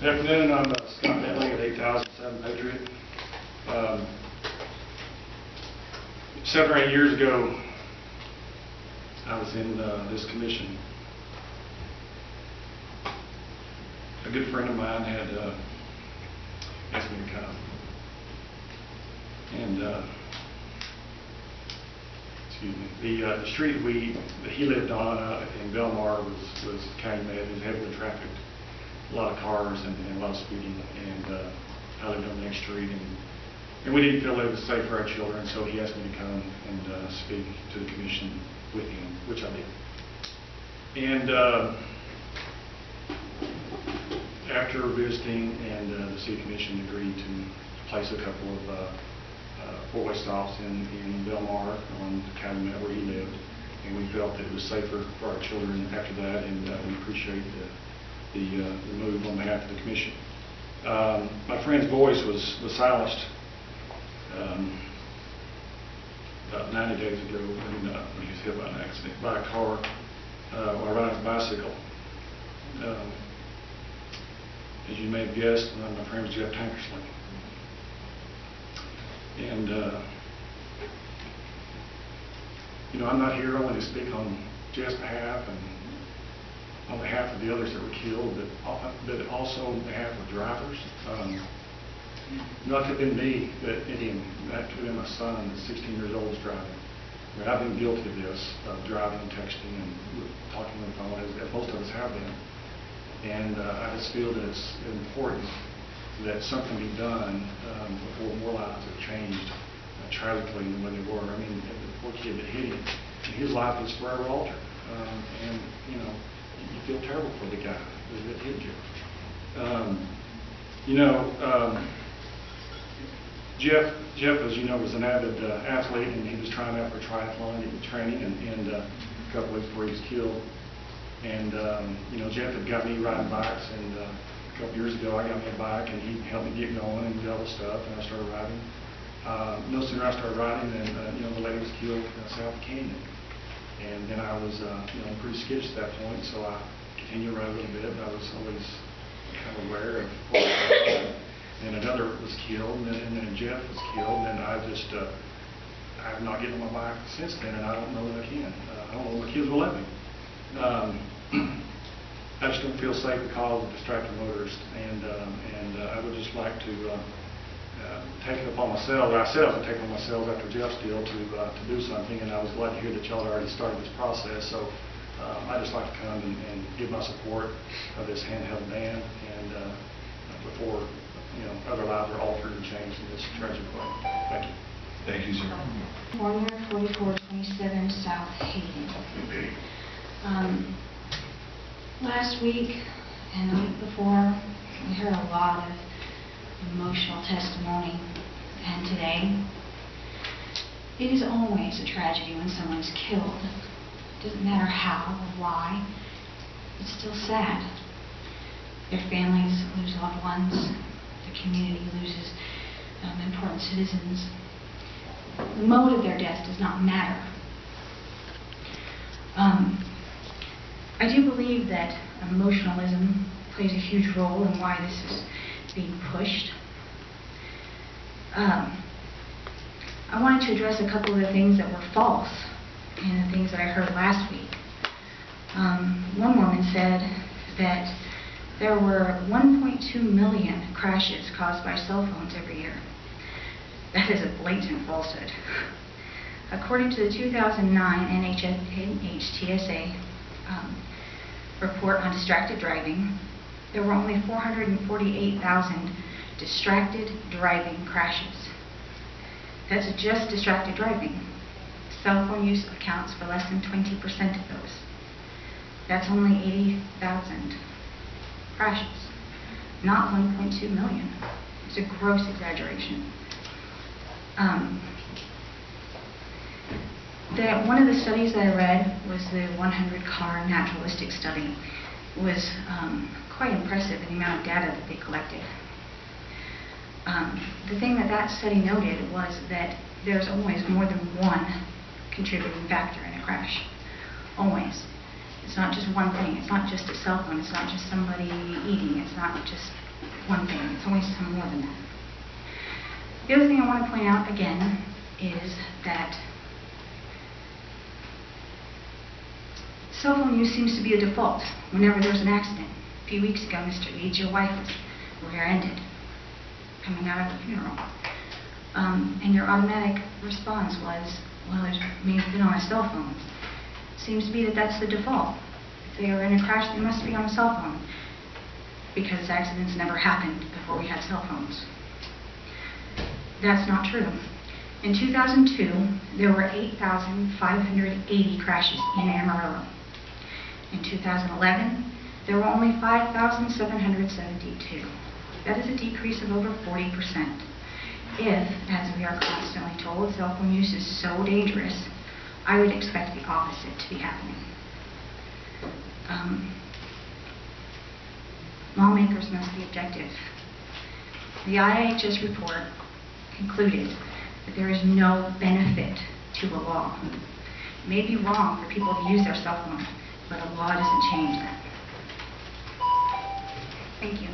Good afternoon. I'm Scott Bentley at 8007 Patriot. 7 or 8 years ago, I was in this commission. A good friend of mine had asked me to come. And excuse me, the street that he lived on in Belmar was Calumet. It was heavily trafficked. A lot of cars and a lot of speeding, and I lived on the next street, and we didn't feel it was safe for our children, so he asked me to come and speak to the commission with him, which I did. And after visiting, and the city commission agreed to place a couple of four-way stops in Belmar on Calumet where he lived, and we felt that it was safer for our children after that, and we appreciate the move on behalf of the commission. My friend's voice was silenced about 90 days ago when he was hit by an accident by a car while riding a bicycle. As you may have guessed, my friend was Jeff Tankersley. And you know, I'm not here only to speak on Jeff's behalf and on behalf of the others that were killed, but also on behalf of drivers. Not to have been me that hit him, that could have been my son that's 16 years old is driving. I mean, I've been guilty of this, of driving and texting and talking on the phone, as most of us have been. And I just feel that it's important that something be done before more lives are changed tragically than when they were. I mean, the poor kid that hit him, his life was forever altered. And, you know, you feel terrible for the guy that hit you. You know, Jeff, as you know, was an avid athlete, and he was trying out for triathlon training, and a couple weeks before he was killed. And you know, Jeff had got me riding bikes, and a couple years ago I got me a bike, and he helped me get going and do all the stuff, and I started riding. No sooner I started riding than you know, the lady was killed south of Canyon. And then I was, you know, pretty skittish at that point, so I continued to ride a little bit, but I was always kind of aware of what was happening. And another was killed, and then Jeff was killed, and I just, I have not gotten on my bike since then, and I don't know that I can. I don't know if my kids will let me. I just don't feel safe because of distracted motorists, and I would just like to take it upon myself, or I said I was going to take it upon myself after Jeff's deal to do something, and I was glad to hear that y'all had already started this process. So I'd just like to come and give my support of this handheld ban, and before you know, other lives are altered and changed in this tragic way. Thank you. Thank you, sir. California 4427 South Hayden. Last week and the week before, we heard a lot of emotional testimony, and today, it is always a tragedy when someone is killed. It doesn't matter how or why, it's still sad. Their families lose loved ones, the community loses important citizens. The mode of their death does not matter. I do believe that emotionalism plays a huge role in why this is being pushed. I wanted to address a couple of the things that were false in the things that I heard last week. One woman said that there were 1.2 million crashes caused by cell phones every year. That is a blatant falsehood. According to the 2009 NHTSA report on distracted driving, there were only 448,000 distracted driving crashes. That's just distracted driving. Cell phone use accounts for less than 20% of those. That's only 80,000 crashes, not 1.2 million. It's a gross exaggeration. One of the studies that I read was the 100-car naturalistic study. It was quite impressive in the amount of data that they collected. The thing that study noted was that there's always more than one contributing factor in a crash. Always. It's not just one thing. It's not just a cell phone. It's not just somebody eating. It's not just one thing. It's always some more than that. The other thing I want to point out again is that cell phone use seems to be a default whenever there's an accident. A few weeks ago, Mr. Eads, your wife was rear-ended coming out of the funeral. And your automatic response was, well, it may have been on a cell phone. Seems to be that that's the default. If they are in a crash, they must be on a cell phone, because accidents never happened before we had cell phones. That's not true. In 2002, there were 8,580 crashes in Amarillo. In 2011, there were only 5,772. That is a decrease of over 40%. If, as we are constantly told, cell phone use is so dangerous, I would expect the opposite to be happening. Lawmakers must be objective. The IHS report concluded that there is no benefit to a law. It may be wrong for people to use their cell phone, but a law doesn't change that. Thank you.